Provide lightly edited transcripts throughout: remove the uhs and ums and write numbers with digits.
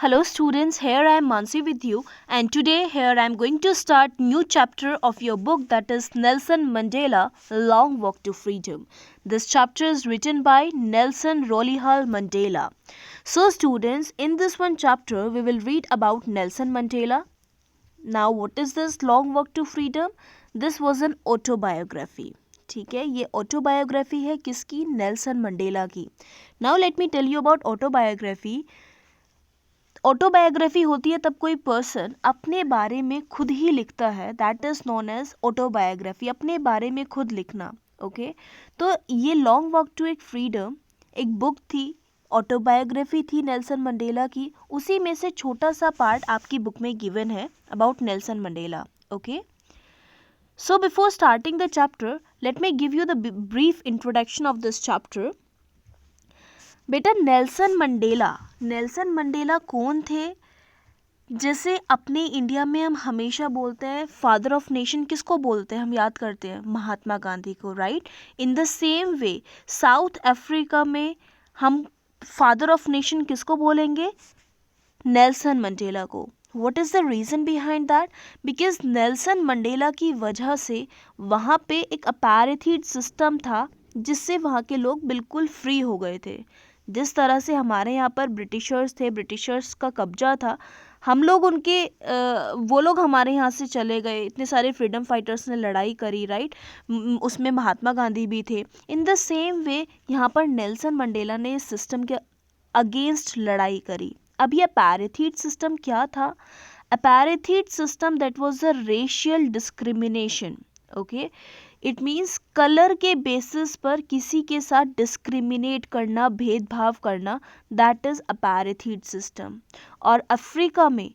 Hello students, here I am Mansi with you, and today here I am going to start new chapter of your book, that is Nelson Mandela Long Walk to Freedom. This chapter is written by Nelson Rolihal Mandela. So students, in this one chapter we will read about Nelson Mandela. Now what is this Long Walk to Freedom? This was an autobiography. ठीक है, ये autobiography है किसकी? Nelson Mandela की. Now let me tell you about autobiography. Autobiography होती है तब कोई पर्सन अपने बारे में खुद ही लिखता है, that is known as autobiography. अपने बारे में खुद लिखना. ओके तो ये लॉन्ग वॉक टू एक फ्रीडम एक बुक थी, ऑटोबायोग्राफी थी नेल्सन मंडेला की. उसी में से छोटा सा पार्ट आपकी बुक में गिवन है about Nelson Mandela. Okay so before starting the chapter let me give you the brief introduction of this chapter. बेटा नेल्सन मंडेला कौन थे? जैसे अपने इंडिया में हम हमेशा बोलते हैं फादर ऑफ नेशन किसको बोलते हैं? हम याद करते हैं महात्मा गांधी को, right? In the same way south Africa में हम फादर ऑफ नेशन किसको बोलेंगे? नेल्सन मंडेला को. What is the reason behind that? Because Nelson Mandela की वजह से वहाँ पे एक अपार्थाइड सिस्टम था जिससे वहाँ के लोग बिल्कुल फ्री हो गए थे. जिस तरह से हमारे यहाँ पर ब्रिटिशर्स थे, ब्रिटिशर्स का कब्जा था, हम लोग उनके वो लोग हमारे यहाँ से चले गए. इतने सारे फ्रीडम फाइटर्स ने लड़ाई करी, राइट? उसमें महात्मा गांधी भी थे. इन द सेम वे यहाँ पर नेल्सन मंडेला ने इस सिस्टम के अगेंस्ट लड़ाई करी. अब ये अपार्थाइड सिस्टम क्या था? Apartheid system that was a racial discrimination. Okay it means colour के बेसिस पर किसी के साथ डिस्क्रिमिनेट करना, भेदभाव करना, दैट इज़ अपार्थाइड सिस्टम. और अफ्रीका में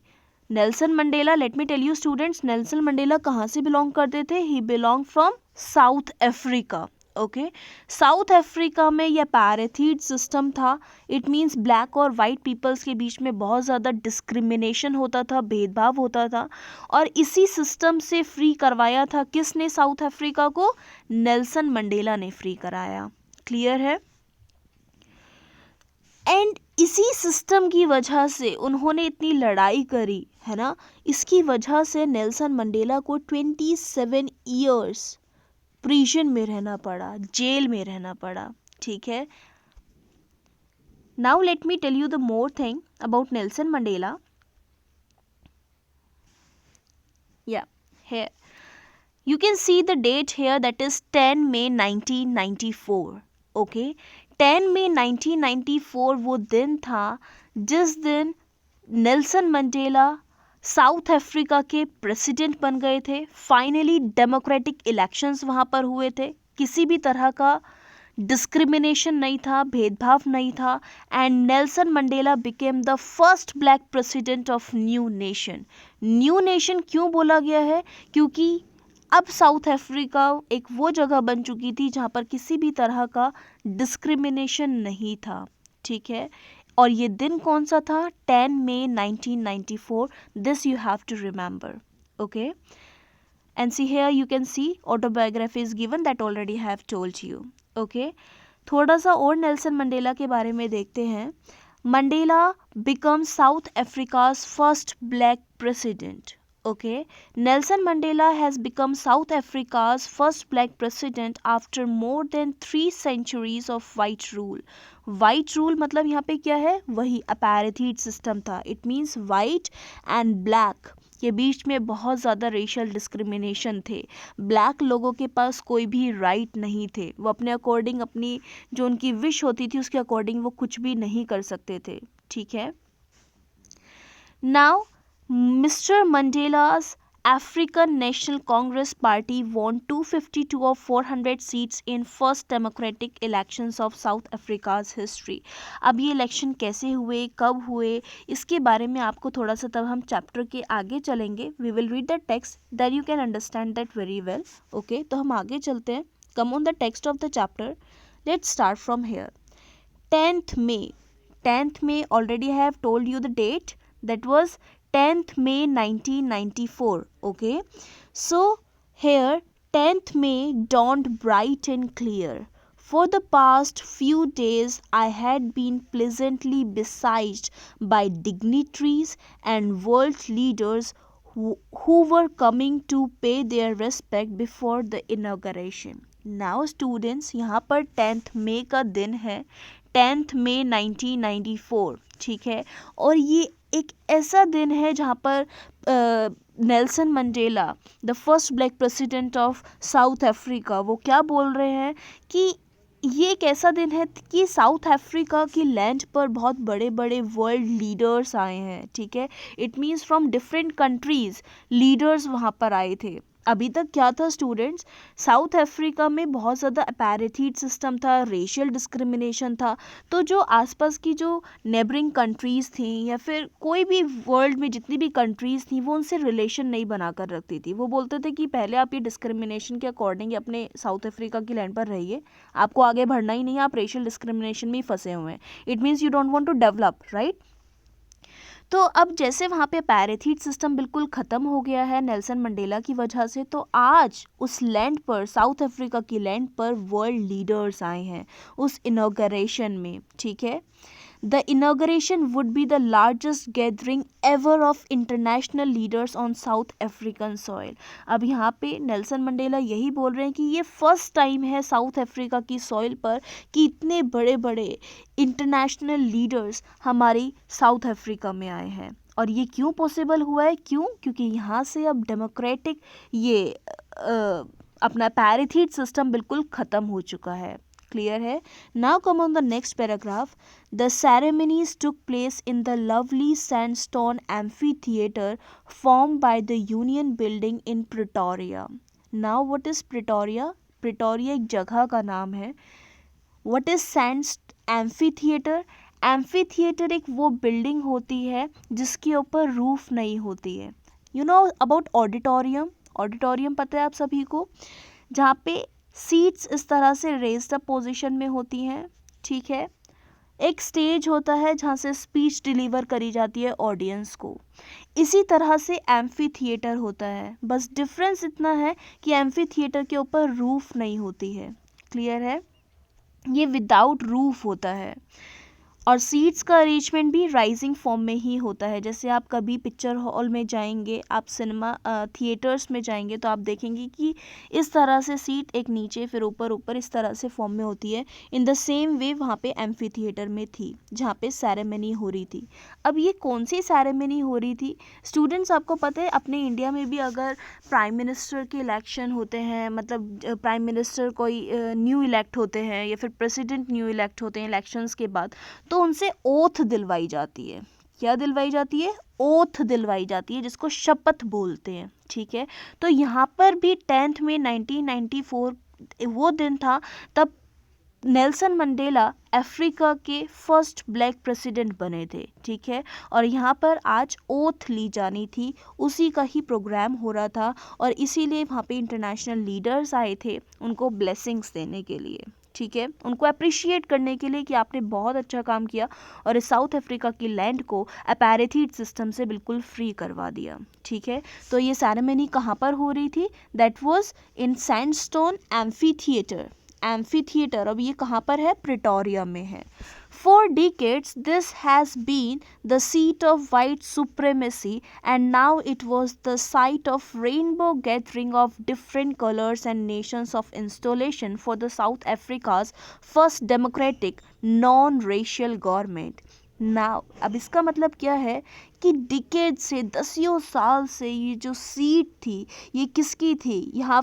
Nelson Mandela, let me tell you students, Nelson Mandela कहाँ से बिलोंग करते थे? He belong from South Africa. Okay South Africa में यह अपार्थाइड सिस्टम था. इट मीन्स ब्लैक और वाइट पीपल्स के बीच में बहुत ज़्यादा डिस्क्रिमिनेशन होता था, भेदभाव होता था. और इसी सिस्टम से फ्री करवाया था किसने साउथ अफ्रीका को? नेल्सन मंडेला ने फ्री कराया. क्लियर है? एंड इसी सिस्टम की वजह से उन्होंने इतनी लड़ाई करी है ना. इसकी वजह से नेल्सन मंडेला को 27 ईयर्स प्रिजन में रहना पड़ा, जेल में रहना पड़ा. ठीक है. Now let me tell you the more thing about Nelson Mandela. Yeah, here you can see the date here, that is 10 May 1994. Okay 10 May 1994 वो दिन था जिस दिन नेल्सन मंडेला साउथ अफ्रीका के प्रेसिडेंट बन गए थे. फाइनली डेमोक्रेटिक इलेक्शंस वहाँ पर हुए थे. किसी भी तरह का डिस्क्रिमिनेशन नहीं था, भेदभाव नहीं था. And Nelson Mandela became the first black president of new nation. New nation क्यों बोला गया है? क्योंकि अब साउथ अफ्रीका एक वो जगह बन चुकी थी जहाँ पर किसी भी तरह का डिस्क्रिमिनेशन नहीं था. ठीक है. और ये दिन कौन सा था? 10 मई 1994. This you have to remember. Okay and see here you can see autobiography is given, that already have told you. Okay थोड़ा सा और नेल्सन मंडेला के बारे में देखते हैं. Mandela become south Africa's first black president. Okay, Nelson Mandela has become South Africa's first black president after more than 3 centuries of white rule. White rule मतलब यहाँ पे क्या है? वही अपार्थाइड सिस्टम था. It means white and black के बीच में बहुत ज़्यादा रेशियल डिस्क्रिमिनेशन थे. ब्लैक लोगों के पास कोई भी राइट नहीं थे. वो अपने अकॉर्डिंग, अपनी जो उनकी विश होती थी उसके अकॉर्डिंग वो कुछ भी नहीं कर सकते थे. ठीक है. Now Mr. Mandela's African National Congress Party won 252 of 400 seats in first democratic elections of South Africa's history. अब ये इलेक्शन कैसे हुए, कब हुए, इसके बारे में आपको थोड़ा सा तब हम चैप्टर के आगे चलेंगे. We will read the text, then you can understand that very well. Okay, तो हम आगे चलते हैं. Come on the text of the chapter. Let's start from here. 10th May already I have told you the date. That was 10th May 1994. Okay so here 10th May dawned bright and clear. For the past few days, I had been pleasantly besieged by dignitaries and world leaders who were coming to pay their respect before the inauguration. Now students, यहाँ पर 10th मई का दिन है, 10th मई 1994, ठीक है। और ये एक ऐसा दिन है जहाँ पर Nelson Mandela, the first black president of south Africa, वो क्या बोल रहे हैं कि ये एक ऐसा दिन है कि साउथ अफ्रीका की लैंड पर बहुत बड़े बड़े वर्ल्ड लीडर्स आए हैं, ठीक है। It means from different countries leaders वहाँ पर आए थे। अभी तक क्या था स्टूडेंट्स, साउथ अफ्रीका में बहुत ज़्यादा अपैरेथीड सिस्टम था, रेशियल डिस्क्रिमिनेशन था। तो जो आसपास की जो नेबरिंग कंट्रीज़ थी या फिर कोई भी वर्ल्ड में जितनी भी कंट्रीज़ थी, वो उनसे रिलेशन नहीं बना कर रखती थी। वो बोलते थे कि पहले आप ये डिस्क्रिमिनेशन के अकॉर्डिंग अपने साउथ अफ्रीका की लैंड पर रहिए, आपको आगे बढ़ना ही नहीं है, आप रेशियल डिस्क्रिमिनेशन में ही फंसे हुए हैं। It means you don't want to develop, right. तो अब जैसे वहाँ पे पैरेथीड सिस्टम बिल्कुल ख़त्म हो गया है नेल्सन मंडेला की वजह से, तो आज उस लैंड पर, साउथ अफ्रीका की लैंड पर वर्ल्ड लीडर्स आए हैं उस इनॉग्रेशन में, ठीक है। The inauguration would be the largest gathering ever of international leaders on South African soil. अब यहाँ पे नेल्सन मंडेला यही बोल रहे हैं कि ये फर्स्ट टाइम है साउथ अफ्रीका की सॉइल पर कि इतने बड़े बड़े इंटरनेशनल लीडर्स हमारी साउथ अफ्रीका में आए हैं। और ये क्यों पॉसिबल हुआ है, क्योंकि यहाँ से अब डेमोक्रेटिक ये अपना पैरेथीड सिस्टम बिल्कुल ख़त्म हो चुका है। क्लियर है। Now come on the next paragraph. The ceremonies took place in the lovely sandstone amphitheater formed by the Union Building in Pretoria. Now what is Pretoria? Pretoria एक जगह का नाम है। What is sand amphitheater? Amphitheater एक वो building होती है जिसके ऊपर रूफ नहीं होती है। You know about auditorium? Auditorium पता है आप सभी को, जहाँ पे सीट्स इस तरह से रेज्ड अप पोजीशन में होती हैं, ठीक है। एक स्टेज होता है जहाँ से स्पीच डिलीवर करी जाती है ऑडियंस को। इसी तरह से एम्फी थिएटर होता है, बस डिफरेंस इतना है कि एम्फी थिएटर के ऊपर रूफ नहीं होती है। क्लियर है, ये विदाउट रूफ होता है। और सीट्स का अरेंजमेंट भी राइजिंग फॉर्म में ही होता है। जैसे आप कभी पिक्चर हॉल में जाएंगे, आप सिनेमा थिएटर्स में जाएंगे तो आप देखेंगे कि इस तरह से सीट एक नीचे फिर ऊपर ऊपर इस तरह से फॉर्म में होती है। इन द सेम वे वहाँ पे एम्फी थिएटर में थी जहाँ पे सेरेमनी हो रही थी। अब ये कौन सी सेरेमनी हो रही थी स्टूडेंट्स, आपको पता है अपने इंडिया में भी अगर प्राइम मिनिस्टर के इलेक्शन होते हैं, मतलब प्राइम मिनिस्टर कोई न्यू इलेक्ट होते हैं या फिर प्रेसिडेंट न्यू इलेक्ट होते हैं इलेक्शंस के बाद, तो उनसे ओथ दिलवाई जाती है। क्या दिलवाई जाती है? ओथ दिलवाई जाती है, जिसको शपथ बोलते हैं, ठीक है। तो यहाँ पर भी 10th में 1994 वो दिन था, तब नेल्सन मंडेला अफ्रीका के फर्स्ट ब्लैक प्रेसिडेंट बने थे, ठीक है। और यहाँ पर आज ओथ ली जानी थी, उसी का ही प्रोग्राम हो रहा था और इसीलिए वहाँ पे इंटरनेशनल लीडर्स आए थे उनको ब्लेसिंग्स देने के लिए, ठीक है, उनको अप्रिशिएट करने के लिए कि आपने बहुत अच्छा काम किया और इस साउथ अफ्रीका की लैंड को अपैरेथीड सिस्टम से बिल्कुल फ्री करवा दिया, ठीक है। तो ये सेरेमनी कहाँ पर हो रही थी? That was in sandstone amphi theatre. Amphi theatre अब ये कहाँ पर है? प्रिटोरिया में है। For decades, this has been the seat of white supremacy, and now it was the site of rainbow gathering of different colors and nations of installation for the South Africa's first democratic non-racial government. Now अब इसका मतलब क्या है कि decade से, दसियों साल से ये जो सीट थी ये किसकी थी? यहाँ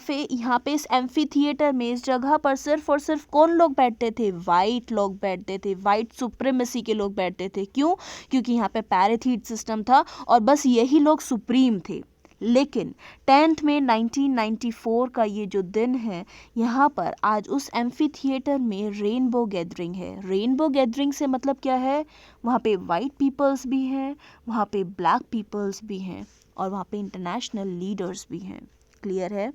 पे इस एम्फी थिएटर में, इस जगह पर सिर्फ और सिर्फ कौन लोग बैठते थे? वाइट लोग बैठते थे, वाइट सुप्रीमेसी के लोग बैठते थे। क्यों? क्योंकि यहाँ पे पैरेथीड सिस्टम था और बस यही लोग सुप्रीम थे। लेकिन 10th में 1994 का ये जो दिन है, यहाँ पर आज उस एम्फी थिएटर में रेनबो गैदरिंग है। रेनबो गैदरिंग से मतलब क्या है? वहाँ पे वाइट पीपल्स भी हैं, वहाँ पे ब्लैक पीपल्स भी हैं और वहाँ पे इंटरनेशनल लीडर्स भी हैं। क्लियर है?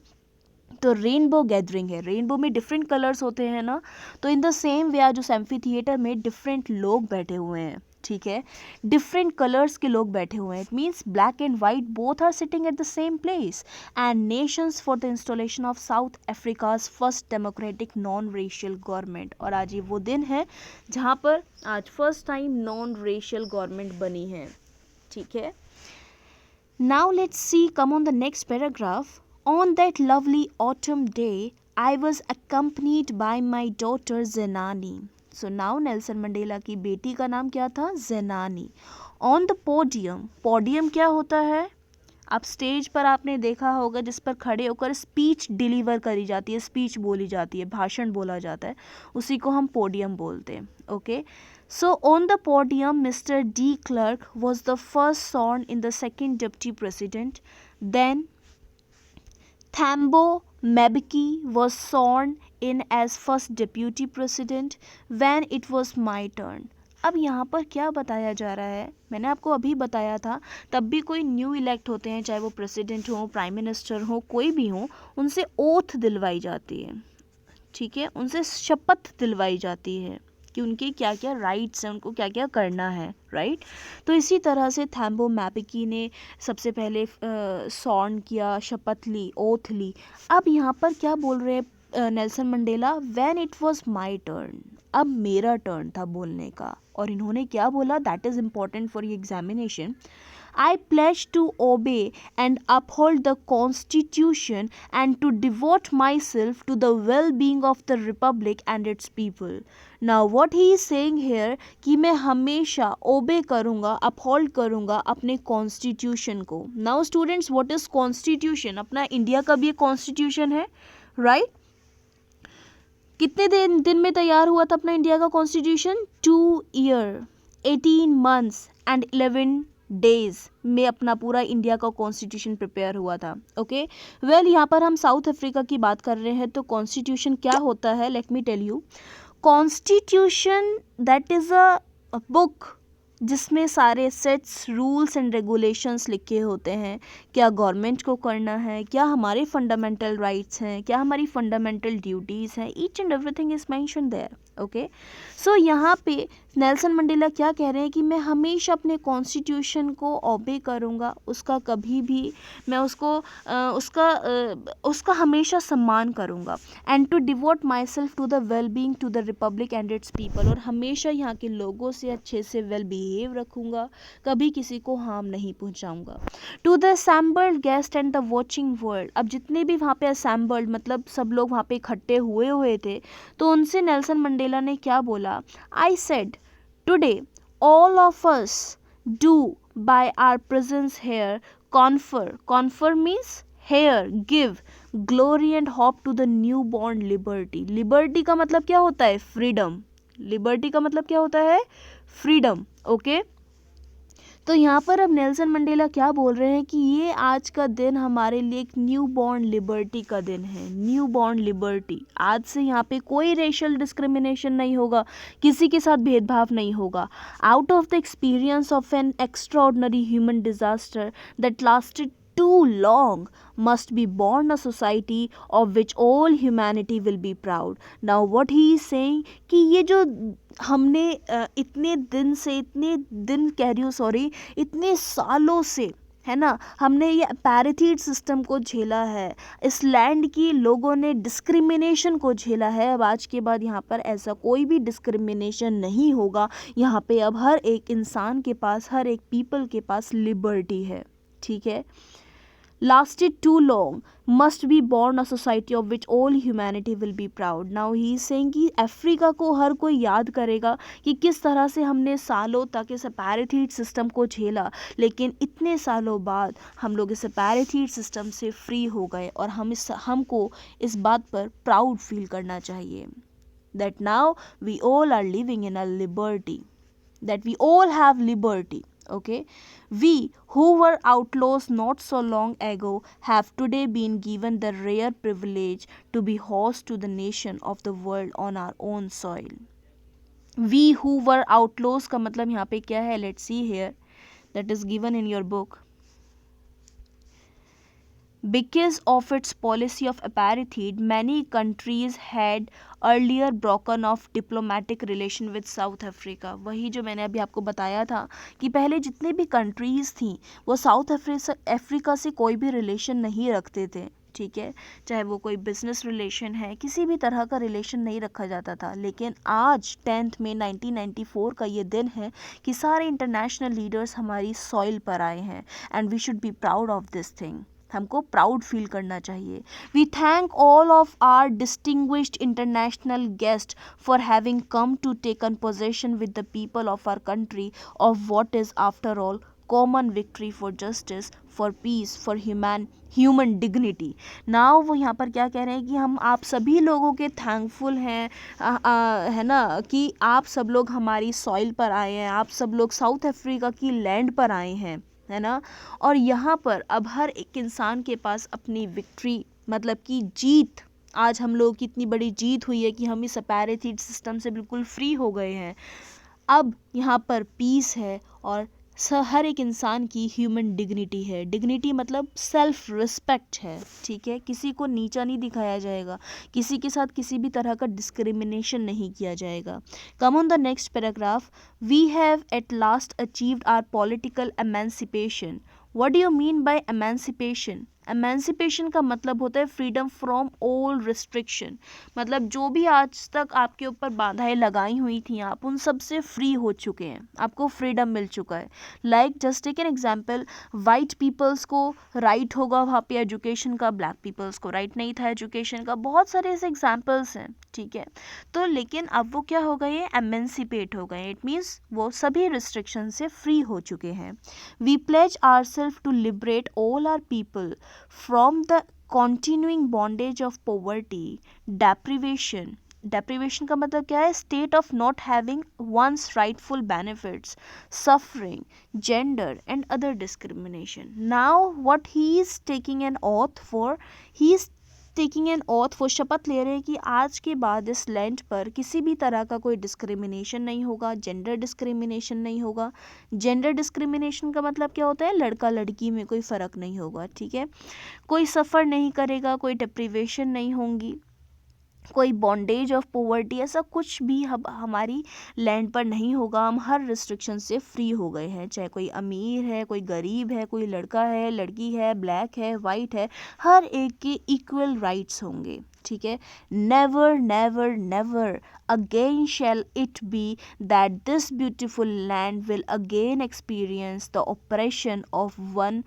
तो रेनबो गैदरिंग है। रेनबो में डिफरेंट कलर्स होते हैं ना, तो इन द सेम वे आज उस एम्फी थिएटर में डिफरेंट लोग बैठे हुए हैं, ठीक है, डिफरेंट कलर्स के लोग बैठे हुए हैं, it means black and white both are sitting at the same place, and nations for the installation of South Africa's first democratic non racial government. और आज ये वो दिन है जहाँ पर आज first time non racial government बनी है, ठीक है। Now let's see, come on the next paragraph. On that lovely autumn day I was accompanied by my daughter Zenani. So now Nelson Mandela की बेटी का नाम क्या था? ज़ेनानी। ऑन द पोडियम, पोडियम क्या होता है? आप स्टेज पर आपने देखा होगा जिस पर खड़े होकर स्पीच डिलीवर करी जाती है, स्पीच बोली जाती है, भाषण बोला जाता है, उसी को हम पोडियम बोलते हैं, okay. So on the podium mister de Klerk was the first sworn in the second deputy president, then Thambo Mbeki was sworn in as first deputy president when it was my turn. अब यहाँ पर क्या बताया जा रहा है? मैंने आपको अभी बताया था, तब भी कोई न्यू इलेक्ट होते हैं, चाहे वो प्रेसिडेंट हो, प्राइम मिनिस्टर हो, कोई भी हो, उनसे ओथ दिलवाई जाती है, ठीक है, उनसे शपथ दिलवाई जाती है कि उनके क्या क्या राइट्स हैं, उनको क्या क्या करना है, राइट। तो इसी तरह से थैम्बो मैपिकी ने सबसे पहले सॉर्न किया, शपथ ली, ओथ ली। अब यहाँ पर क्या बोल रहे हैं Nelson Mandela? When it was my turn, अब मेरा टर्न था बोलने का। और इन्होंने क्या बोला? That is important for your examination. I pledge to obey and uphold the Constitution and to devote myself to the well-being of the Republic and its people. Now what he is saying here कि मैं हमेशा obey करूँगा, uphold करूँगा अपने Constitution को. Now students, what is Constitution? अपना India का भी एक Constitution है, right? कितने दिन में तैयार हुआ था अपना इंडिया का constitution? 2 year 18 months and 11 days में अपना पूरा इंडिया का कॉन्स्टिट्यूशन प्रिपेयर हुआ था, ओके। वेल, यहाँ पर हम साउथ अफ्रीका की बात कर रहे हैं, तो कॉन्स्टिट्यूशन क्या होता है? Let me tell you. Constitution that is a book जिसमें सारे सेट्स, रूल्स एंड रेगुलेशंस लिखे होते हैं, क्या गवर्नमेंट को करना है, क्या हमारे फंडामेंटल राइट्स हैं, क्या हमारी फंडामेंटल ड्यूटीज़ हैं, each and everything is mention there, okay. So यहाँ पे नेल्सन मंडेला क्या कह रहे हैं कि मैं हमेशा अपने कॉन्स्टिट्यूशन को ओबे करूँगा, उसका कभी भी मैं उसका हमेशा सम्मान करूँगा, and to devote myself to the well being to the republic and its people, और हमेशा यहाँ के लोगों से अच्छे से वेल बिहेव रखूँगा, कभी किसी को हार्म नहीं पहुँचाऊँगा। To the assembled guest and the watching world, अब जितने भी वहाँ पे असैम्बल्ड मतलब सब लोग वहाँ पे इकट्ठे हुए थे, तो उनसे नेल्सन मंडेला ने क्या बोला? I said today all of us do by our presence here confer means here give glory and hope to the newborn liberty. liberty का मतलब क्या होता है? freedom. liberty का मतलब क्या होता है? freedom, okay? तो यहाँ पर अब नेल्सन मंडेला क्या बोल रहे हैं कि ये आज का दिन हमारे लिए एक न्यू बॉर्न लिबर्टी का दिन है, न्यू बॉर्न लिबर्टी। आज से यहाँ पे कोई रेशियल डिस्क्रिमिनेशन नहीं होगा, किसी के साथ भेदभाव नहीं होगा। Out of the experience of N extraordinary human disaster that lasted too long must be born a society of which all humanity will be proud. Now what he is saying कि ये जो हमने इतने सालों से है ना, हमने ये पैराथीट सिस्टम को झेला है, इस लैंड की लोगों ने डिस्क्रिमिनेशन को झेला है। अब आज के बाद यहाँ पर ऐसा कोई भी डिस्क्रिमिनेशन नहीं होगा। यहाँ पे अब हर एक इंसान के पास, हर एक पीपल के पास लिबर्टी है, ठीक है। lasted too long must be born a society of which all humanity will be proud. Now he is saying कि अफ्रीका को हर कोई याद करेगा कि किस तरह से हमने सालों तक इस पैराथीट सिस्टम को झेला, लेकिन इतने सालों बाद हम लोग इस पैराथीट सिस्टम से फ्री हो गए, और हमको इस बात पर प्राउड फील करना चाहिए that now we all are living in a liberty, that we all have liberty. Okay, we who were outlaws not so long ago have today been given the rare privilege to be host to the nation of the world on our own soil. We who were outlaws का मतलब यहाँ पे क्या है? Let's see here, that is given in your book. Because of its policy of apartheid, many countries had earlier broken off diplomatic relation with south Africa. वही जो मैंने अभी आपको बताया था कि पहले जितने भी कंट्रीज़ थी वो साउथ अफ्रीका से कोई भी रिलेशन नहीं रखते थे. ठीक है, चाहे वो कोई बिजनेस रिलेशन है, किसी भी तरह का रिलेशन नहीं रखा जाता था. लेकिन आज 10 मई 1994 का ये दिन है कि सारे इंटरनेशनल लीडर्स हमारी सॉइल पर आए हैं. And we should be proud of this thing. हमको प्राउड फील करना चाहिए. We thank all of our distinguished international guest for having come to taken possession with the people of our country of what is after all common victory for justice, for peace, for human dignity. Now वो यहाँ पर क्या कह रहे हैं कि हम आप सभी लोगों के थैंकफुल हैं, है ना, कि आप सब लोग हमारी सॉइल पर आए हैं, आप सब लोग साउथ अफ्रीका की लैंड पर आए हैं, है ना. और यहाँ पर अब हर एक इंसान के पास अपनी विक्ट्री, मतलब कि जीत, आज हम लोग की इतनी बड़ी जीत हुई है कि हम इस अपार्थाइड सिस्टम से बिल्कुल फ्री हो गए हैं. अब यहाँ पर पीस है और हर एक इंसान की ह्यूमन डिग्निटी है. डिग्निटी मतलब सेल्फ रिस्पेक्ट है. ठीक है, किसी को नीचा नहीं दिखाया जाएगा, किसी के साथ किसी भी तरह का डिस्क्रिमिनेशन नहीं किया जाएगा. Come on the next paragraph. We have at last achieved our political emancipation. What do you mean by emancipation? Emancipation का मतलब होता है फ्रीडम फ्रॉम ऑल रिस्ट्रिक्शन. मतलब जो भी आज तक आपके ऊपर बाधाएं लगाई हुई थी, आप उन सब से फ्री हो चुके हैं, आपको फ्रीडम मिल चुका है. Like just take an example, white peoples को राइट होगा वहाँ पे एजुकेशन का, ब्लैक पीपल्स को राइट नहीं था एजुकेशन का. बहुत सारे ऐसे एग्जाम्पल्स हैं. ठीक है, तो लेकिन अब वो क्या हो गए, एमेंसिपेट हो गए. इट मीन्स वो सभी रिस्ट्रिक्शन से फ्री हो चुके हैं. We pledge ourself to liberate all our people from the continuing bondage of poverty, deprivation. Deprivation का मतलब क्या है? State of not having one's rightful benefits, suffering, gender and other discrimination. Now what he is taking an oath for, he is taking an auth वो शपथ ले रहे हैं कि आज के बाद इस लैंड पर किसी भी तरह का कोई डिस्क्रिमिनेशन नहीं होगा, जेंडर डिस्क्रिमिनेशन नहीं होगा. जेंडर डिस्क्रिमिनेशन का मतलब क्या होता है? लड़का लड़की में कोई फ़र्क नहीं होगा. ठीक है, कोई सफ़र नहीं करेगा, कोई डिप्रीवेशन नहीं होंगी, कोई बॉन्डेज ऑफ पॉवर्टी, ऐसा कुछ भी हमारी लैंड पर नहीं होगा. हम हर रिस्ट्रिक्शन से फ्री हो गए हैं. चाहे कोई अमीर है, कोई गरीब है, कोई लड़का है, लड़की है, ब्लैक है, वाइट है, हर एक के इक्वल राइट्स होंगे. ठीक है, never never never again shall it be that this beautiful land will again experience the operation of one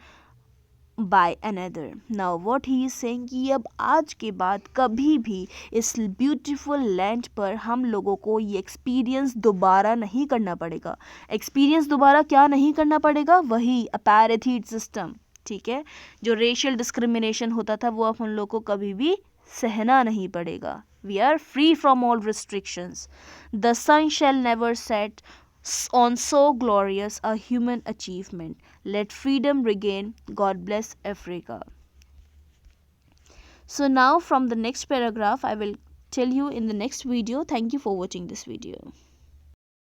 by another. Now what he is saying कि अब आज के बाद कभी भी इस ब्यूटीफुल लैंड पर हम लोगों को ये एक्सपीरियंस दोबारा नहीं करना पड़ेगा. एक्सपीरियंस दोबारा क्या नहीं करना पड़ेगा? वही अपार्थाइड सिस्टम. ठीक है, जो रेशियल डिस्क्रिमिनेशन होता था वो अब हम लोग को कभी भी सहना नहीं पड़ेगा. We are free from all restrictions. The sun shall never set on so glorious a human achievement. Let freedom regain. God bless Africa. So now from the next paragraph I will tell you in the next video. Thank you for watching this video.